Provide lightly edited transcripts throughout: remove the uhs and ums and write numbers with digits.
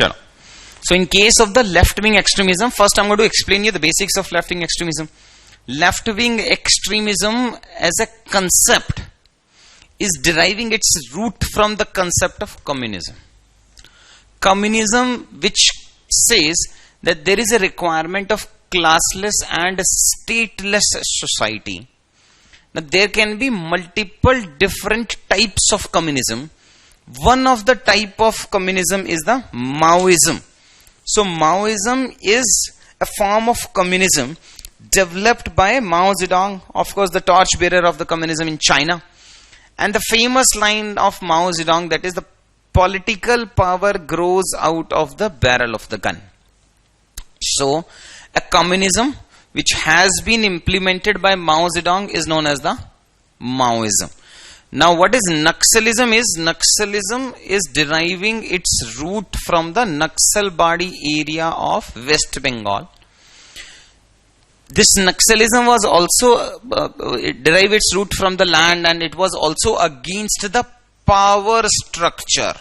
Sure. So in case of the left-wing extremism, first I'm going to explain you the basics of left-wing extremism. Left-wing extremism as a concept is deriving its root from the concept of communism. Communism, which says that there is a requirement of classless and stateless society. Now there can be multiple different types of communism. One of the type of communism is the Maoism. So Maoism is a form of communism developed by Mao Zedong, of course the torchbearer of the communism in China. And the famous line of Mao Zedong, that is, the political power grows out of the barrel of the gun. So a communism which has been implemented by Mao Zedong is known as the Maoism. Now what is Naxalism is? Naxalism is deriving its root from the Naxalbari area of West Bengal. This Naxalism was also, it derived its root from the land, and it was also against the power structure.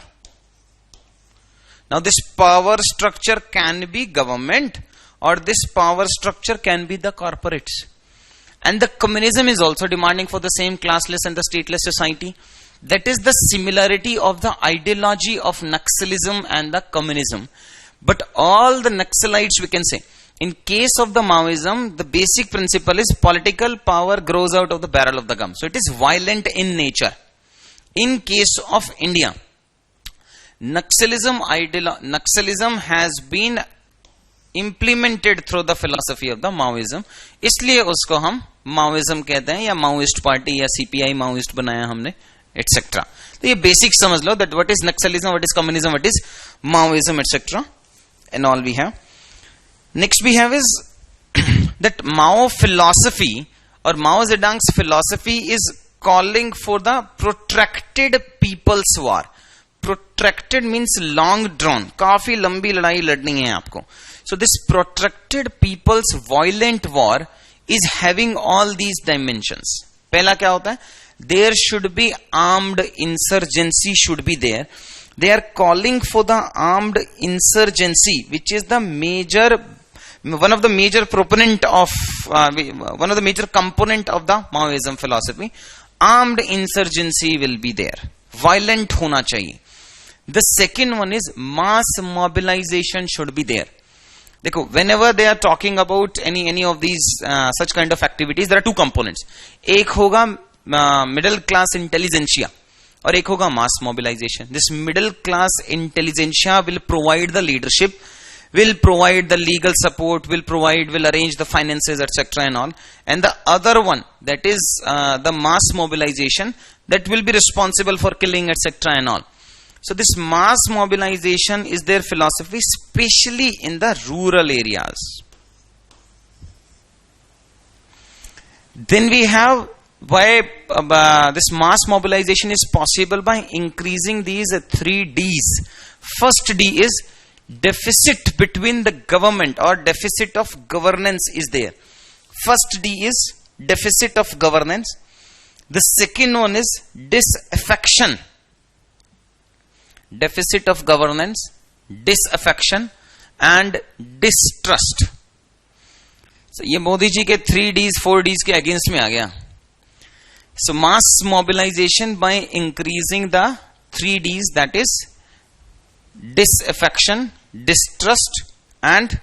Now this power structure can be government, or this power structure can be the corporates. And the communism is also demanding for the same classless and the stateless society. That is the similarity of the ideology of Naxalism and the communism. But all the Naxalites, we can say, in case of the Maoism, the basic principle is political power grows out of the barrel of the gun. So it is violent in nature. In case of India, Naxalism has been implemented through the philosophy of the Maoism. इसलिए उसको हम Maoism कहते हैं, या Maoist party, या CPI Maoist बनाया हमने, etc. तो ये basic समझ लो that what is Naxalism, what is communism, what is Maoism, etc. And all we have. Next we have is that Mao philosophy or Mao Zedong's philosophy is calling for the protracted people's war. Protracted means long drawn. काफी लंबी लड़ाई लड़नी है आपको. So this protracted people's violent war is having all these dimensions. पहला क्या होता है? There should be armed insurgency should be there. They are calling for the armed insurgency, which is the one of the major proponent of one of the major component of the Maoism philosophy. Armed insurgency will be there. Violent होना चाहिए. The second one is mass mobilization should be there. देखो, whenever they are talking about any of these such kind of activities, there are two components. एक होगा middle class intelligentsia और एक होगा mass mobilization. This middle class intelligentsia will provide the leadership, will provide the legal support, will arrange the finances, etc. and all. And the other one, that is the mass mobilization, that will be responsible for killing, etc. and all. So this mass mobilization is their philosophy, especially in the rural areas. Then we have why this mass mobilization is possible by increasing these 3 Ds. First D is deficit between the government or deficit of governance is there. First D is deficit of governance. The second one is disaffection. Deficit of governance, disaffection and distrust. So ये मोदी जी के 3 Ds 4 Ds के against में आ गया. So mass mobilization by increasing the 3 Ds, that is disaffection, distrust and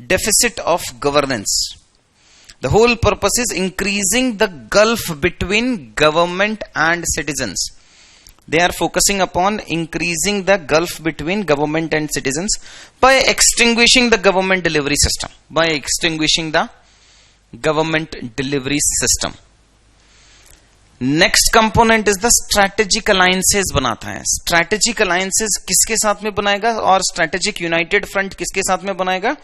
deficit of governance. The whole purpose is increasing the gulf between government and citizens. They are focusing upon increasing the gulf between government and citizens by extinguishing the government delivery system. By extinguishing the government delivery system. Next component is the strategic alliances बनाता है. Strategic alliances किसके साथ में बनाएगा और strategic united front किसके साथ में बनाएगा?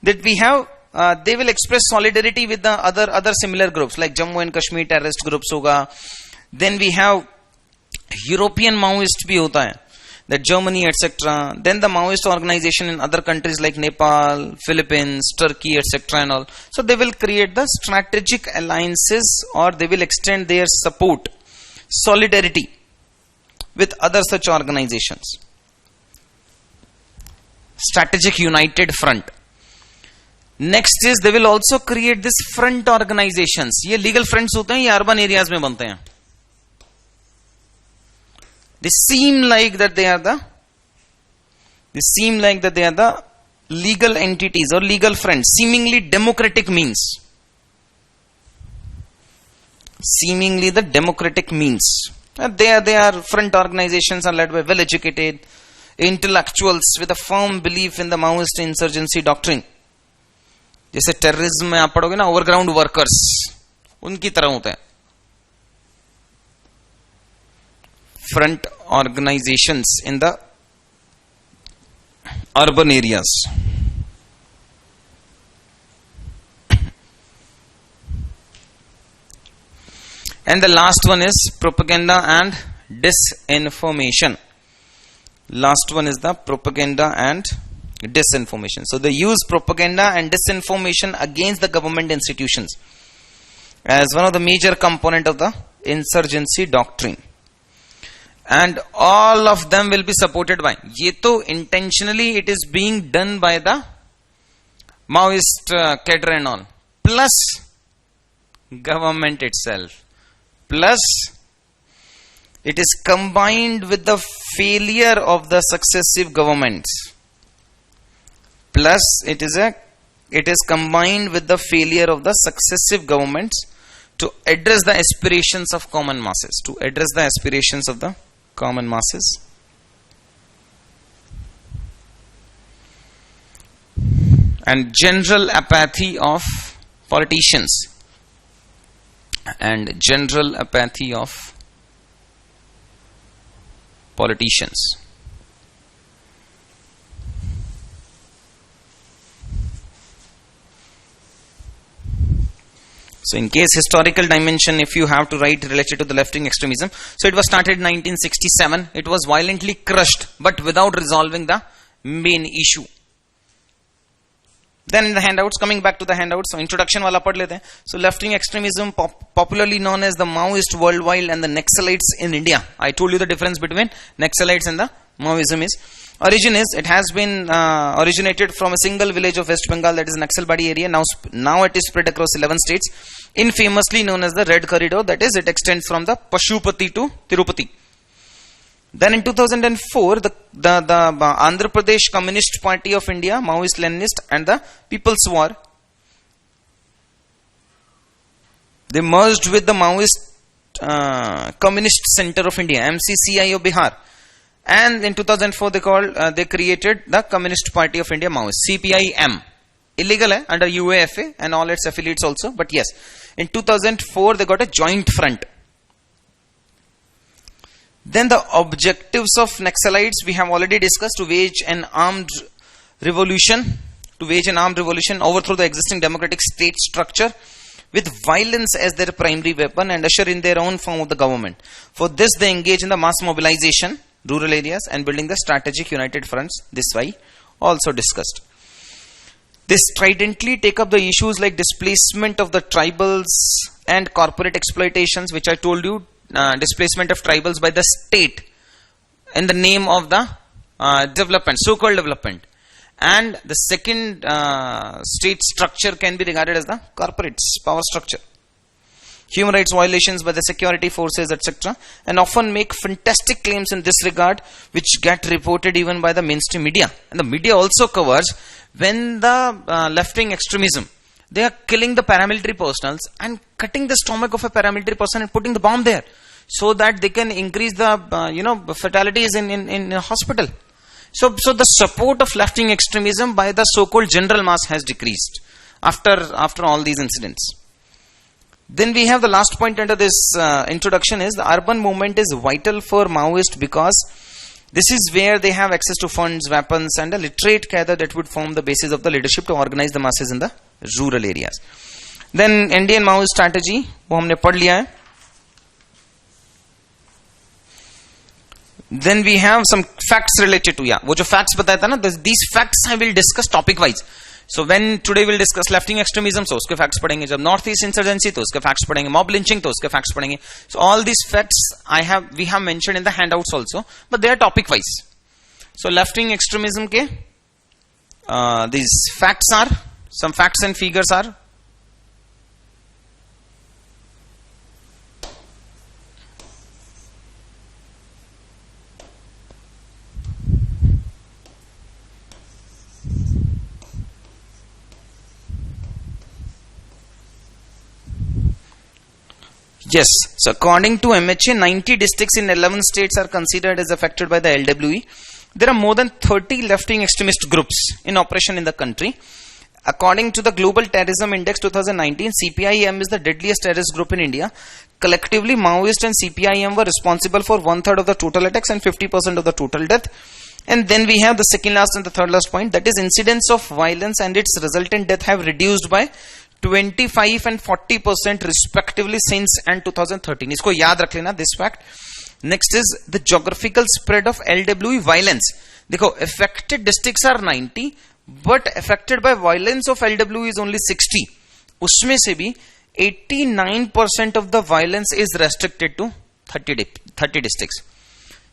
That we have they will express solidarity with the other similar groups like Jammu and Kashmir terrorist groups होगा. Then we have European Maoist भी होता है, that Germany etc. Then the Maoist organization in other countries like Nepal, Philippines, Turkey etc. and all. So they will create the strategic alliances or they will extend their support, solidarity with other such organizations. strategic united front. Next is they will also create this front organizations. ये legal fronts होते हैं, ये urban areas में बनते हैं. They seem like that they are the legal entities or legal fronts, seemingly democratic means. Seemingly the democratic means. They are front organizations are led by well-educated intellectuals with a firm belief in the Maoist insurgency doctrine. जैसे terrorism में आप पढ़ोगे ना, overground workers उनकी तरह होते हैं. Front organisations in the urban areas. And the last one is propaganda and disinformation. Last one is the propaganda and disinformation. So they use propaganda and disinformation against the government institutions as one of the major component of the insurgency doctrine. And all of them will be supported by, ye to intentionally it is being done by the Maoist cadre and all, plus government itself, plus it is combined with the failure of the successive governments, plus it is combined with the failure of the successive governments to address the aspirations of common masses, and general apathy of politicians, So in case historical dimension, if you have to write related to the left-wing extremism, so it was started in 1967. It was violently crushed, but without resolving the main issue. Then in the handouts, coming back to the handouts, so introduction wala pad lete hain. So left-wing extremism, popularly known as the Maoist worldwide and the Naxalites in India. I told you the difference between Naxalites and the Maoism is. Origin is, it has been originated from a single village of West Bengal, that is Naxalbari area. Now it is spread across 11 states, infamously known as the Red Corridor, that is, it extends from the Pashupati to Tirupati. Then in 2004, the Andhra Pradesh Communist Party of India, Maoist Leninist, and the People's War, they merged with the Maoist Communist Center of India, MCCI of Bihar. And in 2004, they created the Communist Party of India, Maoist, CPIM. Illegal under UAFA and all its affiliates also, but yes, in 2004 they got a joint front. Then the objectives of Naxalites we have already discussed: to wage an armed revolution, overthrow the existing democratic state structure with violence as their primary weapon, and usher in their own form of the government. For this they engage in the mass mobilization, rural areas, and building the strategic united fronts. This way also discussed. They stridently take up the issues like displacement of the tribals and corporate exploitations, which I told you, displacement of tribals by the state in the name of the development, so-called development. And the second state structure can be regarded as the corporates, power structure. Human rights violations by the security forces, etc. And often make fantastic claims in this regard, which get reported even by the mainstream media. And the media also covers when the left-wing extremism, they are killing the paramilitary personnel and cutting the stomach of a paramilitary person and putting the bomb there, so that they can increase the fatalities in a hospital. So the support of left-wing extremism by the so-called general mass has decreased after all these incidents. Then we have the last point under this introduction is the urban movement is vital for Maoist because this is where they have access to funds, weapons, and a literate cadre that would form the basis of the leadership to organize the masses in the rural areas. Then Indian Maoist strategy, वो हमने पढ़ लिया है. Then we have some facts related to वो जो facts बताया था ना, these facts I will discuss topic wise. So when today we'll discuss left-wing extremism, so उसके facts पढ़ेंगे. जब northeast insurgency, तो उसके facts पढ़ेंगे. Mob lynching, तो उसके facts पढ़ेंगे. So all these facts we have mentioned in the handouts also, but they are topic wise. So left-wing extremism के these facts are, some facts and figures are, yes. So according to MHA, 90 districts in 11 states are considered as affected by the LWE. There are more than 30 left-wing extremist groups in operation in the country. According to the Global Terrorism Index 2019, CPIM is the deadliest terrorist group in India. Collectively, Maoist and CPIM were responsible for 1/3 of the total attacks and 50% of the total death. And then we have the second last and the third last point, that is incidents of violence and its resultant death have reduced by 25 and 40% respectively since and 2013. इसको याद रख लेना, this fact. Next is the geographical spread of LWE violence. देखो, affected districts are 90, but affected by violence of LWE is only 60. उसमें से भी 89% of the violence is restricted to 30 districts.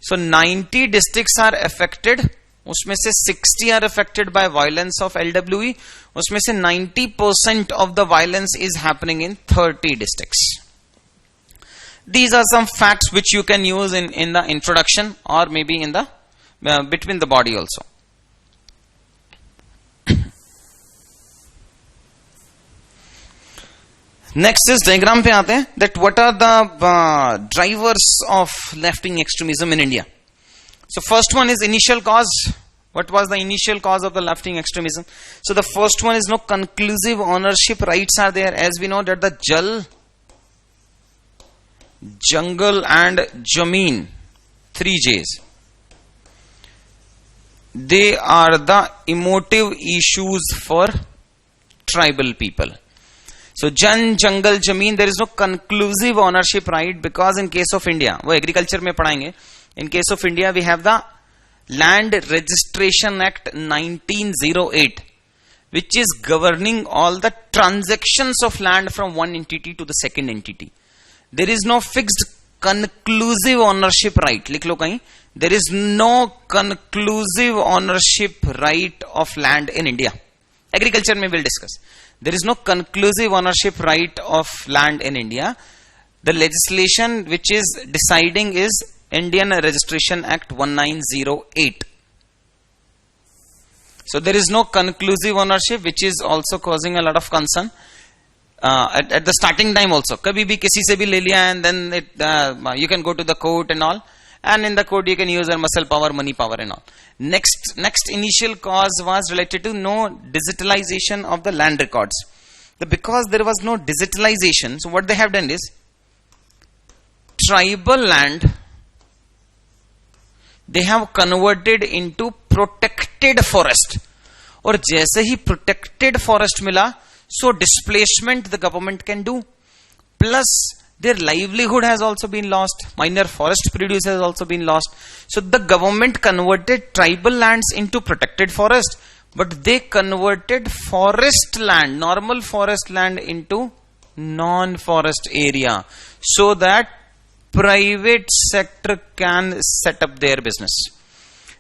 So 90 districts are affected. उसमें से 60 are affected by violence of LWE. उसमें से 90% of the violence is happening in 30 districts. These are some facts which you can use in the introduction or maybe in the between the body also. Next is diagram पे आते हैं, that what are the drivers of left-wing extremism in India. So first one is initial cause. What was the initial cause of the left-wing extremism? So the first one is no conclusive ownership rights are there. As we know that the Jal, Jungle and Jameen, 3 J's, they are the emotive issues for tribal people. So Jan, Jungle, Jameen, there is no conclusive ownership right, because in case of India, वो agriculture में पढ़ाएंगे. In case of India, we have the Land Registration Act 1908, which is governing all the transactions of land from one entity to the second entity. There is no fixed conclusive ownership right. लिख लो कहीं. There is no conclusive ownership right of land in India. Agriculture में we'll discuss. There is no conclusive ownership right of land in India. The legislation which is deciding is Indian Registration Act 1908. So there is no conclusive ownership, which is also causing a lot of concern. At the starting time also, कभी भी किसी से भी ले लिया, and then you can go to the court and all, and in the court you can use your muscle power, money power and all. Next initial cause was related to no digitalization of the land records. Because there was no digitalization, so what they have done is tribal land they have converted into protected forest. और जैसे ही protected forest मिला, so displacement the government can do. Plus their livelihood has also been lost. Minor forest produce has also been lost. So the government converted tribal lands into protected forest, but they converted forest land, normal forest land, into non-forest area, so that private sector can set up their business.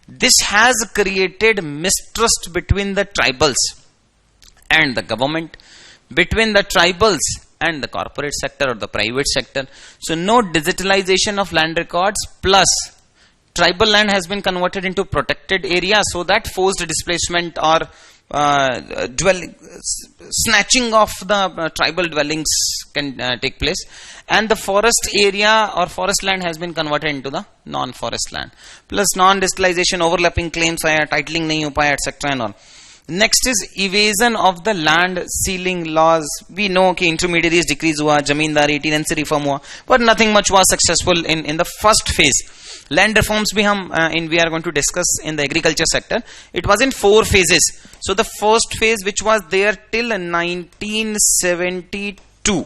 This has created mistrust between the tribals and the government, between the tribals and the corporate sector or the private sector. So no digitalization of land records, plus tribal land has been converted into protected area, so that forced displacement or snatching of the tribal dwellings can take place, and the forest area or forest land has been converted into the non-forest land. Plus non-digitalization, overlapping claims आया, titling नहीं हो पाया, etc. and all. Next is evasion of the land sealing laws. We know कि intermediaries decrease हुआ, जमींदारी, tenancy reform हुआ, but nothing much was successful in the first phase. Land reforms भी हम we are going to discuss in the agriculture sector. It was in 4 phases. So the first phase, which was there till 1972,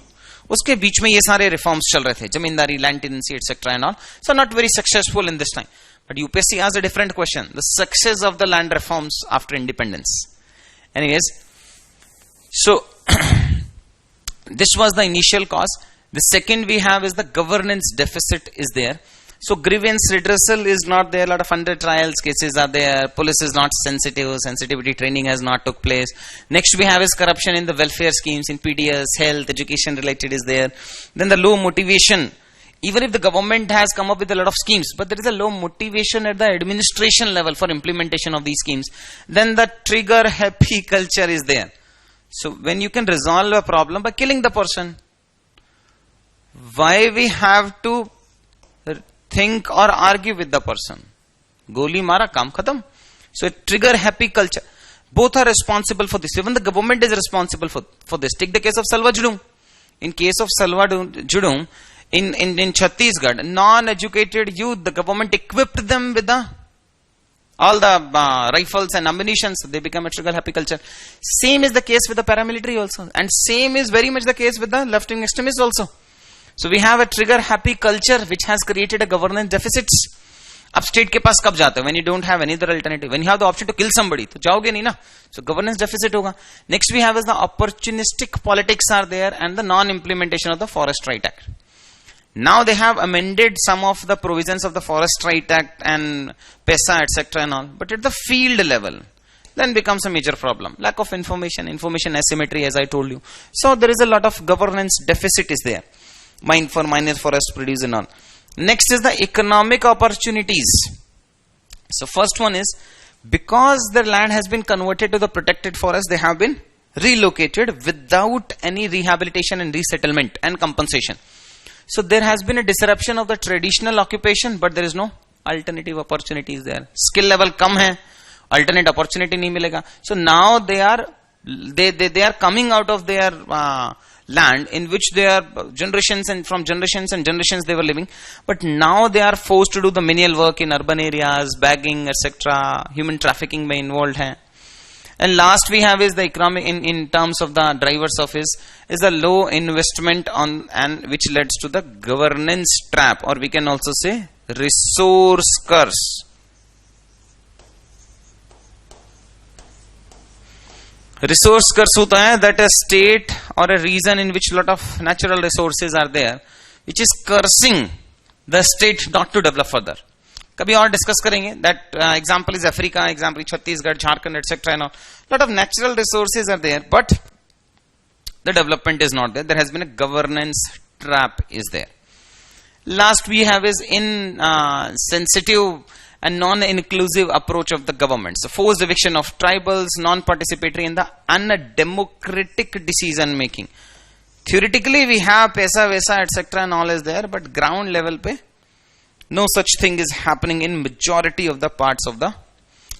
उसके बीच में ये सारे reforms चल रहे थे, जमींदारी, land tenancy, etc. and all. So not very successful in this time. But UPSC asked a different question: the success of the land reforms after independence. Anyways, so this was the initial cause. The second we have is the governance deficit is there. So grievance redressal is not there. A lot of under trials cases are there. Police is not sensitive. Sensitivity training has not took place. Next we have is corruption in the welfare schemes, in PDS, health, education related is there. Then the low motivation. Even if the government has come up with a lot of schemes, but there is a low motivation at the administration level for implementation of these schemes. Then the trigger happy culture is there. So when you can resolve a problem by killing the person, why we have to think or argue with the person? Goli mara, kaam khatam. So trigger happy culture. Both are responsible for this. Even the government is responsible for this. Take the case of Salwa Judum. In case of Salwa Judum, in Chhattisgarh, non-educated youth, the government equipped them with all the rifles and ammunition, so they become a trigger happy culture. Same is the case with the paramilitary also, and same is very much the case with the left-wing extremists also. So we have a trigger happy culture which has created a governance deficits. Ab state ke paas kab jate? When you don't have any other alternative, when you have the option to kill somebody, to jaoge nahi na. So governance deficit hoga. Next we have is the opportunistic politics are there, and the non-implementation of the Forest Right Act. Now they have amended some of the provisions of the Forest Right Act and PSC etc. and all, but at the field level, then becomes a major problem. Lack of information asymmetry, as I told you. So there is a lot of governance deficit is there. Minus forest produce and all. Next is the economic opportunities. So first one is, because the land has been converted to the protected forest, they have been relocated without any rehabilitation and resettlement and compensation. So there has been a disruption of the traditional occupation, but there is no alternative opportunities there. Skill level kam hai, alternate opportunity nahi milega. So now they are coming out of their land in which they are generations and generations they were living, but now they are forced to do the menial work in urban areas, bagging etc. Human trafficking mein involved hai. And last we have is the economic in terms of the drivers of is the low investment on, and which leads to the governance trap, or we can also say resource curse. Resource curse hota hai, that a state or a region in which lot of natural resources are there, which is cursing the state not to develop further. कभी और discuss करेंगे. That example is Africa, example Chhattisgarh, Jharkhand, etc. and all. Lot of natural resources are there, but the development is not there. There has been a governance trap is there. Last we have is insensitive and non-inclusive approach of the government. So forced eviction of tribals, non-participatory in the undemocratic decision making. Theoretically we have paisa vesa etc. and all is there, but ground level pe no such thing is happening in majority of the parts of the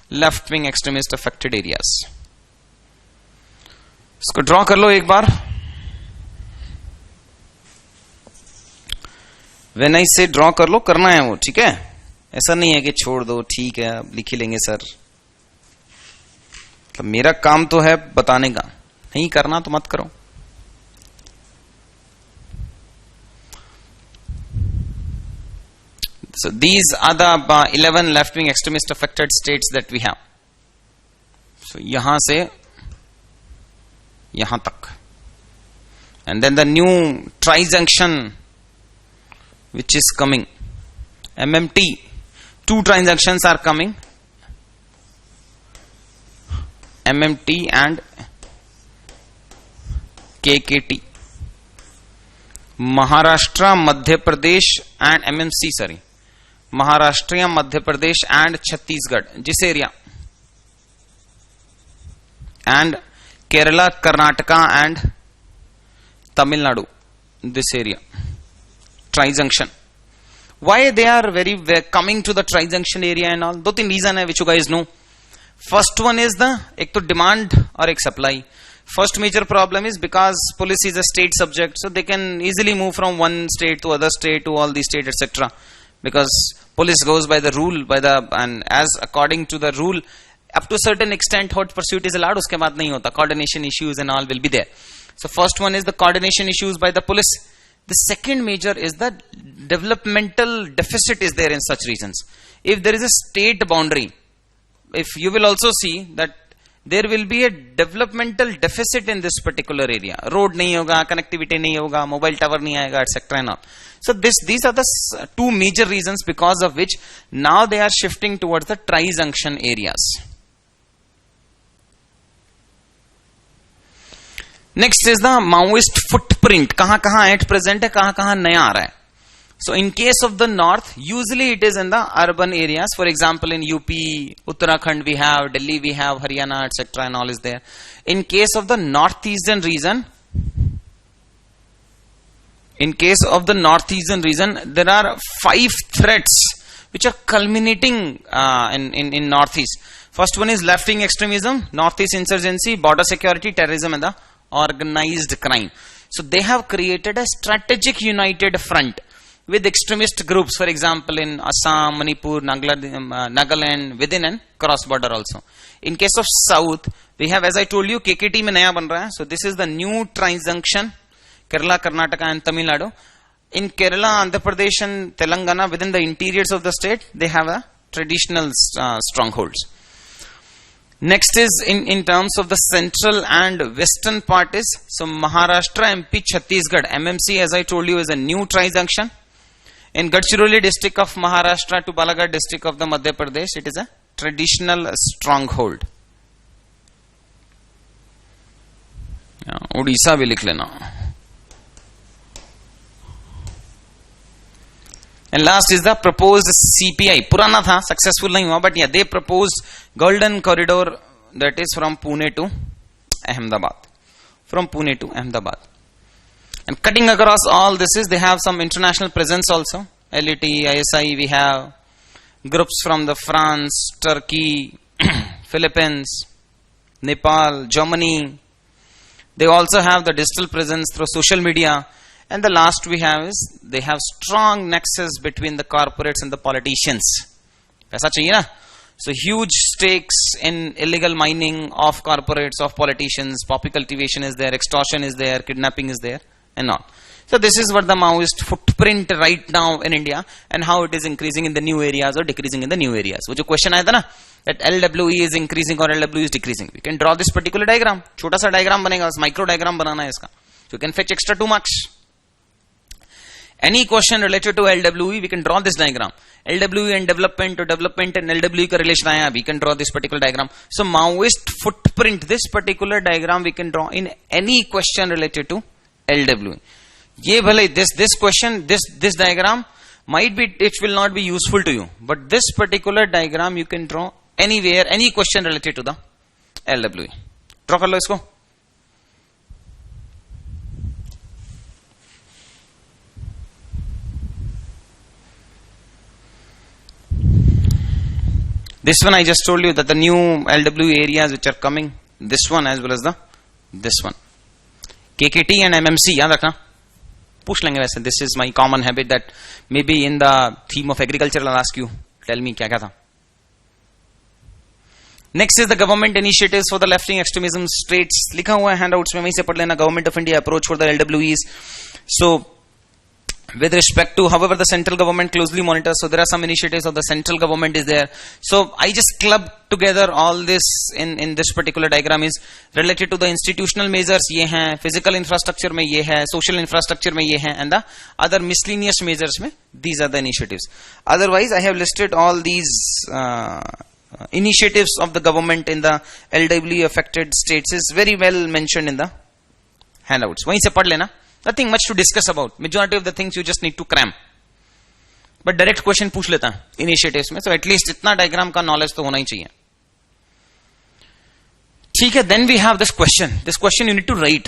left-wing extremist affected areas. इसको draw कर लो एक बार. When I say draw कर लो, करना है वो, ठीक है? ऐसा नहीं है कि छोड़ दो, ठीक है लिख ही लेंगे सर. तो मेरा काम तो है बताने का, नहीं करना तो मत करो. So these are the 11 left-wing extremist affected states that we have. So yahan se yahan tak. And then the new tri-junction which is coming. MMT. 2 tri-junctions are coming. MMT and KKT. Maharashtra, Madhya Pradesh and MMC, sorry. Maharashtra, Madhya Pradesh and Chhattisgarh, this area, and Kerala, Karnataka and Tamil Nadu, this area. Tri-junction. Why they are very coming to the tri-junction area and all? 2-3 reasons hai which you guys know. First one is the ek to demand or ek supply. First major problem is because police is a state subject, so they can easily move from one state to other state to all these states etc. Because police goes by the rule, and as according to the rule, up to a certain extent hot pursuit is allowed, uske baad nahi hota. Coordination issues and all will be there. So first one is the coordination issues by the police. The second major is the developmental deficit is there in such regions. If there is a state boundary, if you will also see that there will be a developmental deficit in this particular area. Road nahi hoga, connectivity nahi hoga, mobile tower nahi aayega, etc. and all. So these are the two major reasons because of which now they are shifting towards the tri-junction areas. Next is the Maoist footprint. Kahan at present hai, kahan naya aa raha hai. So in case of the north, usually it is in the urban areas. For example, in UP, Uttarakhand we have, Delhi we have, Haryana, etc. and all is there. In case of the northeastern region, there are 5 threats which are culminating in northeast. First one is left-wing extremism, northeast insurgency, border security, terrorism and the organized crime. So they have created a strategic united front with extremist groups, for example, in Assam, Manipur, Nagaland, within and cross border also. In case of South, we have, as I told you, KKT mein naya ban raha hai. So this is the new tri-junction, Kerala, Karnataka and Tamil Nadu. In Kerala, Andhra Pradesh and Telangana, within the interiors of the state, they have a traditional strongholds. Next is in terms of the central and western part is, so Maharashtra, MP, Chhattisgarh, MMC, as I told you, is a new tri-junction. In Gadchiroli district of Maharashtra to Balaghat district of the Madhya Pradesh, it is a traditional stronghold. Odisha bhi likh lena. And last is the proposed CPI. Purana tha, successful nahi hua, but yeah, they proposed Golden Corridor, that is from Pune to Ahmedabad. From Pune to Ahmedabad. And cutting across all this is, they have some international presence also. LET, ISI, we have groups from the France, Turkey, Philippines, Nepal, Germany. They also have the digital presence through social media. And the last we have is, they have strong nexus between the corporates and the politicians. Paisa chahiye na? So huge stakes in illegal mining of corporates, of politicians, poppy cultivation is there, extortion is there, kidnapping is there, and all. So this is what the Maoist footprint right now in India, and how it is increasing in the new areas or decreasing in the new areas. Wo jo question aaya tha na, that LWE is increasing or LWE is decreasing. We can draw this particular diagram. Chota sa diagram banega, micro diagram banana hai iska. So you can fetch extra 2 marks. Any question related to LWE, we can draw this diagram. LWE and development, or development and LWE ka relation aaya, we can draw this particular diagram. So Maoist footprint, this particular diagram we can draw in any question related to LWE. Ye bhale, this question, this diagram might be, it will not be useful to you, but this particular diagram you can draw anywhere, any question related to the LWE. Draw kar lo isko. This one I just told you that the new LWE areas which are coming, this one as well as this one. KKT and MMC, yaad rakhna. Push lenge waise. This is my common habit that maybe in the theme of agriculture I'll ask you, tell me kya tha. Next is the government initiatives for the left-wing extremism states. Likha hua hai handouts mein, wahi se pad lena. Government of India approach for the LWEs. So with respect to, however, the central government closely monitors, so there are some initiatives of the central government is there. So I just clubbed together all this in this particular diagram is related to the institutional measures, ye hai, physical infrastructure mein ye hai, social infrastructure mein ye hai, and the other miscellaneous measures mein, these are the initiatives. Otherwise, I have listed all these initiatives of the government in the LWE affected states is very well mentioned in the handouts. Wahin se pad lena. Nothing much to discuss about. Majority of the things you just need to cram. But direct question पूछ लेता है initiatives में. So at least इतना diagram का knowledge तो होना ही चाहिए. ठीक है, then we have this question. This question you need to write.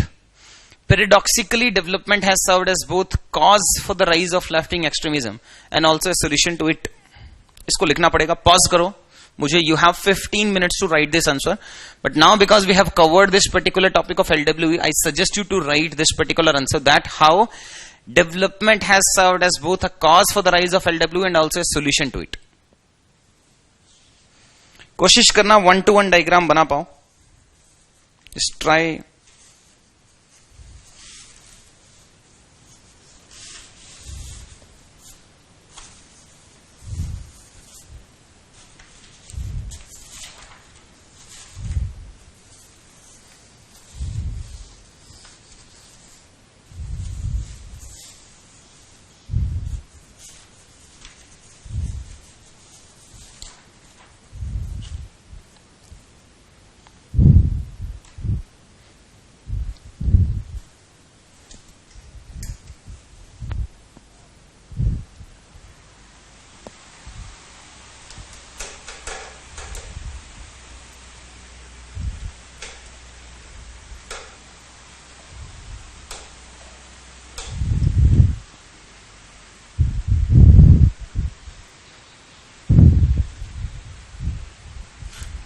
Paradoxically, development has served as both cause for the rise of left-wing extremism and also a solution to it. इसको लिखना पड़ेगा. Pause करो. मुझे, you have 15 minutes to write this answer, but now because we have covered this particular topic of LWE, I suggest you to write this particular answer, that how development has served as both a cause for the rise of LWE and also a solution to it. कोशिश करना 1-to-1 diagram बना पाओ. Just try.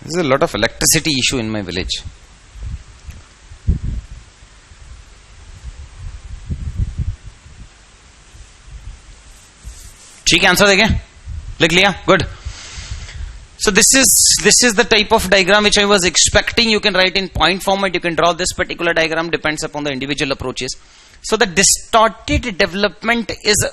There's a lot of electricity issue in my village. ठीक है, answer देखें, लिख लिया, good. So this is the type of diagram which I was expecting. You can write in point format, you can draw this particular diagram, depends upon the individual approaches. So the distorted development is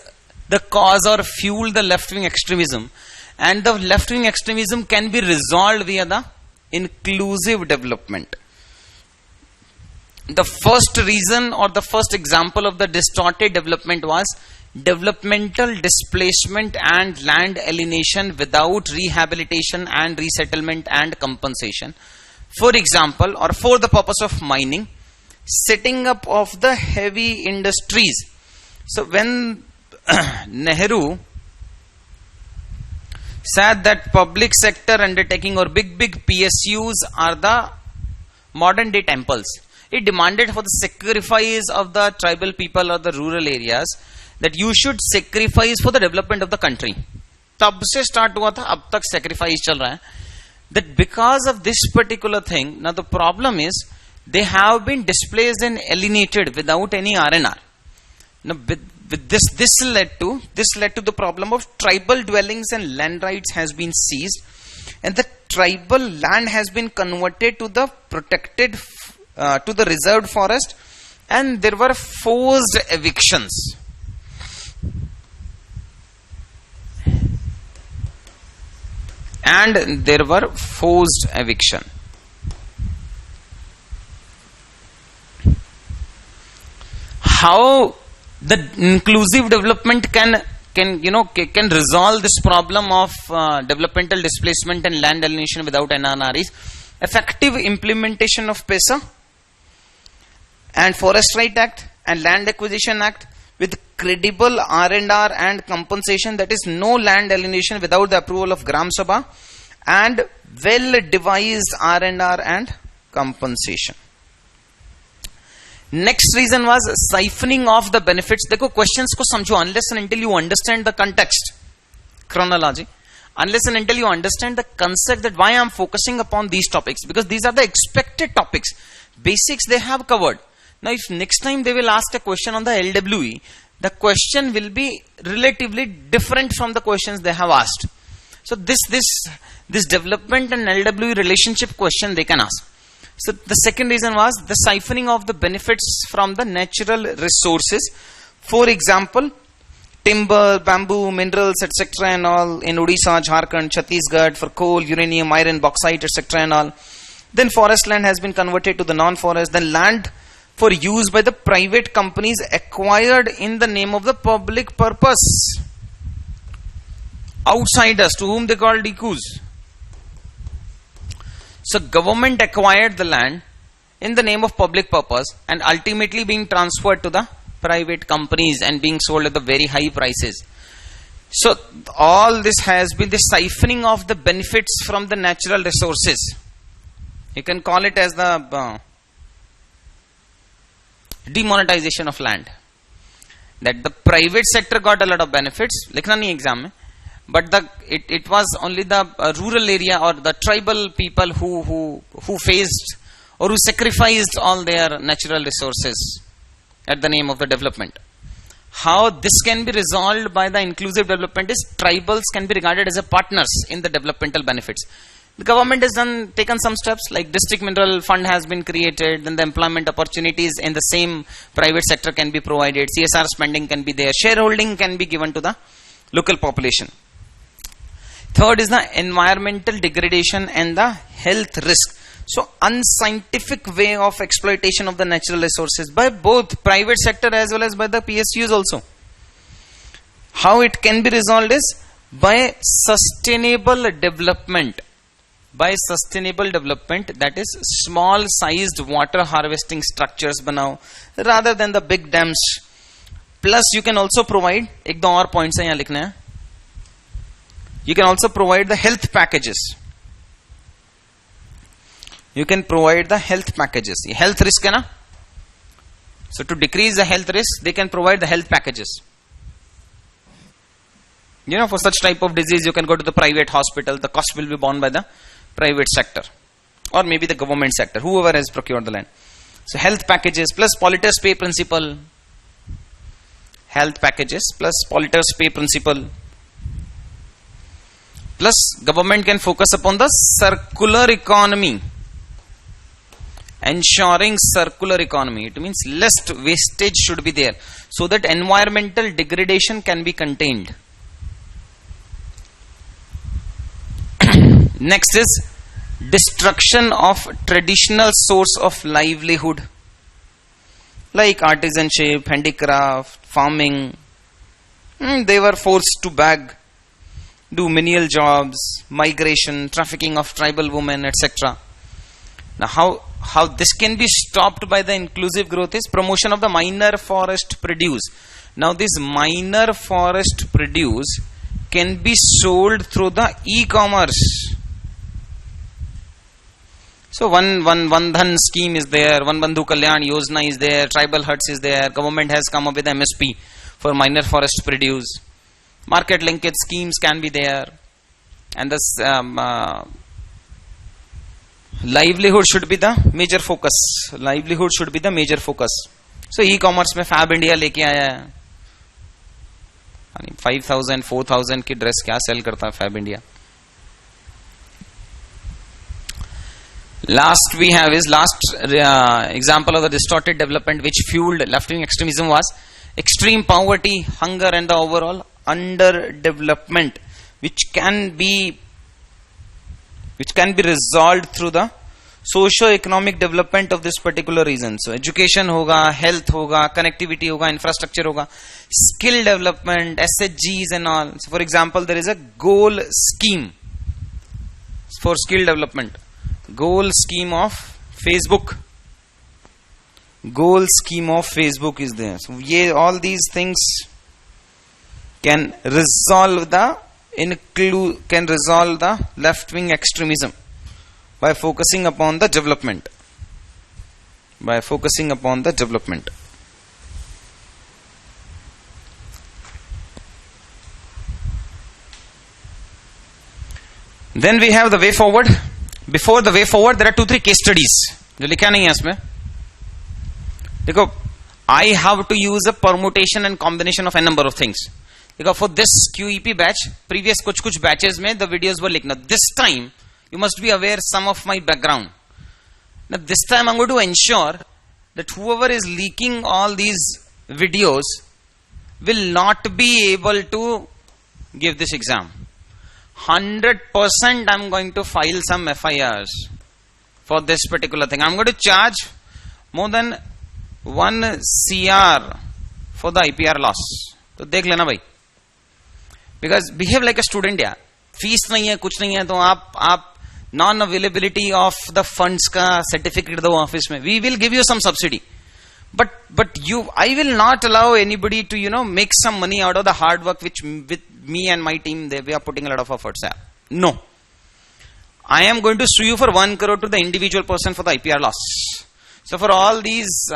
the cause or fuel the left-wing extremism, and the left-wing extremism can be resolved via the inclusive development. The first reason or the first example of the distorted development was developmental displacement and land alienation without rehabilitation and resettlement and compensation. For example, or for the purpose of mining, setting up of the heavy industries. So when Nehru said that public sector undertaking or big PSUs are the modern day temples, it demanded for the sacrifice of the tribal people or the rural areas, that you should sacrifice for the development of the country. तब से start हुआ था, अब तक sacrifice चल रहा है. That because of this particular thing, now the problem is they have been displaced and alienated without any R&R. Now with this led to the problem of tribal dwellings and land rights has been seized, and the tribal land has been converted to the protected to the reserved forest, and there were forced evictions. And there were forced eviction. How the inclusive development can resolve this problem of developmental displacement and land alienation without NRR is effective implementation of PESA and Forest Right Act and Land Acquisition Act with credible R&R and compensation, that is no land alienation without the approval of Gram Sabha, and well devised R&R and compensation. Next reason was siphoning off the benefits. देखो questions को समझो, unless and until you understand the context, chronology, unless and until you understand the concept that why I am focusing upon these topics, because these are the expected topics. Basics they have covered. Now if next time they will ask a question on the LWE, the question will be relatively different from the questions they have asked. So this development and LWE relationship question they can ask. So the second reason was the siphoning of the benefits from the natural resources. For example, timber, bamboo, minerals, etc. and all in Odisha, Jharkhand, Chhattisgarh for coal, uranium, iron, bauxite, etc. and all. Then forest land has been converted to the non-forest. Then land for use by the private companies acquired in the name of the public purpose. Outsiders, to whom they call DQs. So government acquired the land in the name of public purpose and ultimately being transferred to the private companies and being sold at the very high prices. So all this has been the siphoning of the benefits from the natural resources. You can call it as the demonetization of land. That the private sector got a lot of benefits. Likhna nahi exam mein. But it was only the rural area or the tribal people who faced or who sacrificed all their natural resources at the name of the development. How this can be resolved by the inclusive development is tribals can be regarded as a partners in the developmental benefits. The government has taken some steps, like district mineral fund has been created, then the employment opportunities in the same private sector can be provided, CSR spending can be there, shareholding can be given to the local population. Third is the environmental degradation and the health risk. So unscientific way of exploitation of the natural resources by both private sector as well as by the PSUs also. How it can be resolved is by sustainable development. By sustainable development, that is small sized water harvesting structures banao rather than the big dams. Plus you can also provide, ek do aur points hai yahan likhna hai. You can also provide the health packages. You can provide the health packages. Health risk hai na? So to decrease the health risk, they can provide the health packages. You know, for such type of disease, you can go to the private hospital. The cost will be borne by the private sector or maybe the government sector, whoever has procured the land. So health packages plus pollitus pay principle. Health packages plus pollitus pay principle. Plus government can focus upon the circular economy. Ensuring circular economy. It means less wastage should be there so that environmental degradation can be contained. Next is destruction of traditional source of livelihood like artisanship, handicraft, farming. They were forced to beg, do menial jobs, migration, trafficking of tribal women, etc. Now how this can be stopped by the inclusive growth is promotion of the minor forest produce. Now this minor forest produce can be sold through the e-commerce. So one Dhan scheme is there, One Bandhu Kalyan Yojana is there, tribal huts is there, government has come up with MSP for minor forest produce. Market linkage schemes can be there, and this livelihood should be the major focus. Livelihood should be the major focus. So e-commerce में Fab India लेके आया है. 5,000, 4,000 की dress क्या cell करता है Fab India. Last we have is example of the distorted development which fueled left-wing extremism was extreme poverty, hunger, and the overall underdevelopment, which can be resolved through the socio-economic development of this particular region. So education hoga, health hoga, connectivity hoga, infrastructure hoga, skill development, SHGs and all. So for example, there is a goal scheme for skill development. Goal scheme of Facebook. Goal scheme of Facebook is there. So all these things can resolve the left-wing extremism by focusing upon the development. Then we have the way forward. Before the way forward, there are 2-3 case studies. जो लिखा नहीं है इसमें. देखो, I have to use a permutation and combination of a number of things. Because for this QEP batch, previous कुछ batches में the videos were linked. Now this time, you must be aware some of my background. Now this time I'm going to ensure that whoever is leaking all these videos will not be able to give this exam. 100% I'm going to file some FIRs for this particular thing. I'm going to charge more than 1 CR for the IPR loss. तो देख लेना भाई. Because behave like a student यार. Fees नहीं है, कुछ नहीं है, तो आप non availability of the funds का certificate दो ऑफिस में. We will give you some subsidy. But I will not allow anybody to make some money out of the hard work which with me and my team we are putting a lot of efforts. No, I am going to sue you for 1 crore to the individual person for the IPR loss. So for all these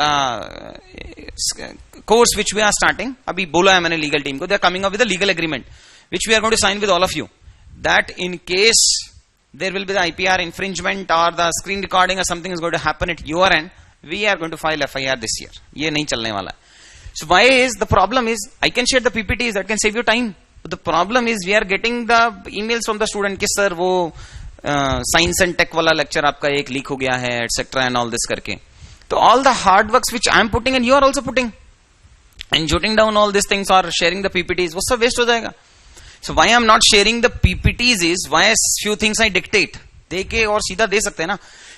course which we are starting, अभी बोला है मैंने legal team को, they are coming up with a legal agreement which we are going to sign with all of you, that in case there will be the IPR infringement or the screen recording or something is going to happen at your end, we are going to file FIR this year. ये नहीं चलने वाला. So why is the problem is I can share the PPTs that can save you time. But the problem is we are getting the emails from the student कि sir वो science and tech वाला lecture आपका एक leak हो गया है, etc. and all this करके. So all the hard works which I am putting and you are also putting and jotting down all these things or sharing the PPTs, वो सब waste हो जाएगा. So why I am not sharing the PPTs is why few things I dictate. दे के और सीधा दे सकते हैं ना.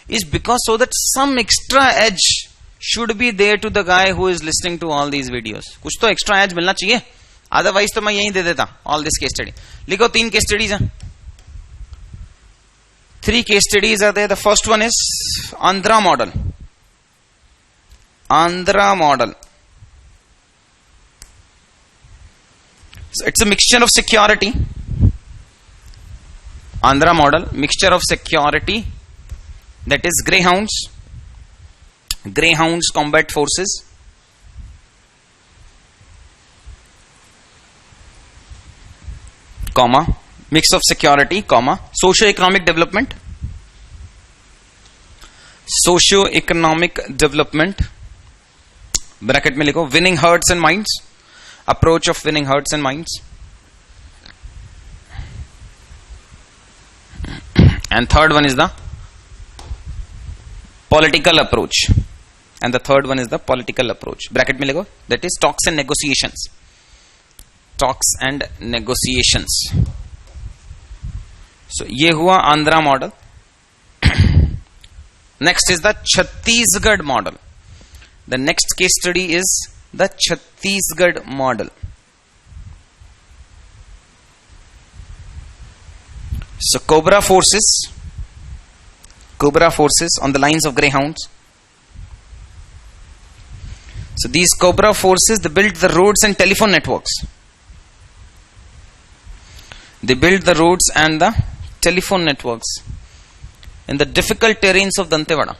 Is because so that some extra edge should be there to the guy who is listening to all these videos. कुछ तो extra edge मिलना चाहिए. Otherwise तो मैं यहीं दे देता all this case study. लिखो 3 case studies हैं. 3 case studies are there. The first one is Andhra model. Andhra model. So it's a mixture of security. Andhra model, mixture of security. That is Greyhounds combat forces, comma, mix of security, comma, socio-economic development, socio economic development, bracket में लिखो winning hearts and minds, approach of winning hearts and minds. And third one is the political approach. And the third one is the political approach. Bracket mein likho, that is talks and negotiations. Talks and negotiations. So ye hua Andhra model. Next is the Chhattisgarh model. The next case study is the Chhattisgarh model. So Cobra forces on the lines of greyhounds. So these Cobra forces, they built the roads and telephone networks. They built the roads and the telephone networks in the difficult terrains of Dantewada.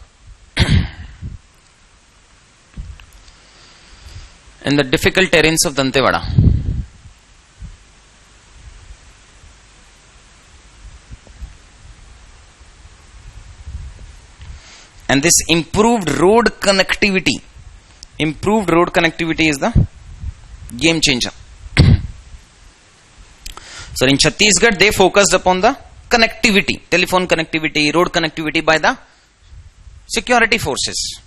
In the difficult terrains of Dantewada. And this improved road connectivity is the game changer. So in Chhattisgarh, they focused upon the connectivity, telephone connectivity, road connectivity by the security forces.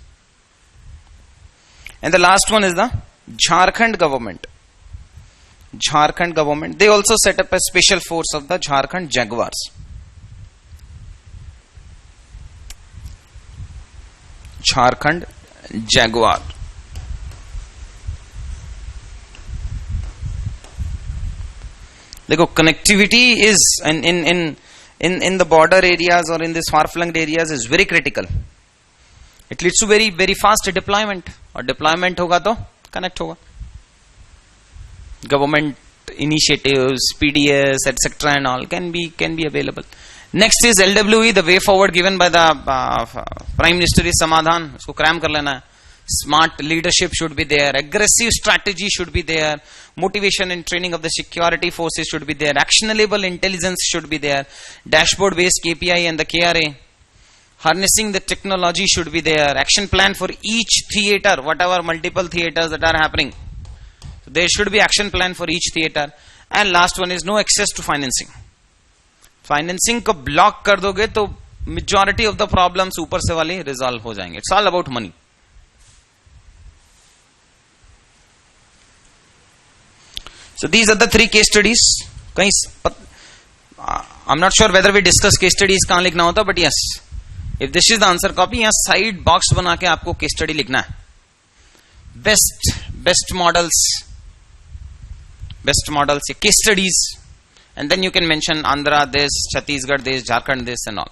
And the last one is the Jharkhand government. They also set up a special force of the Jharkhand Jaguars. Jharkhand Jaguar. Dekho, connectivity is in the border areas or in these far-flung areas is very critical. It leads to very very fast deployment. और deployment होगा तो connect होगा. Government initiatives, PDS, etc. and all can be available. Next is LWE, the way forward given by the Prime Minister is Samadhan. Usko cram kar lena hai. Smart leadership should be there. Aggressive strategy should be there. Motivation and training of the security forces should be there. Actionable intelligence should be there. Dashboard based KPI and the KRA. Harnessing the technology should be there. Action plan for each theater, whatever multiple theaters that are happening. So there should be action plan for each theater. And last one is no access to financing. Financing को block कर दोगे तो majority of the problems ऊपर से वाले resolve हो जाएंगे. It's all about money. So these are the 3 case studies. कहीं I am not sure whether we discuss case studies कहां लिखना होता, but yes, if this is the answer copy, यहां साइड बॉक्स बना के आपको केस स्टडी लिखना है. Best models case studies. And then you can mention Andhra this, Chhattisgarh this, Jharkhand this and all.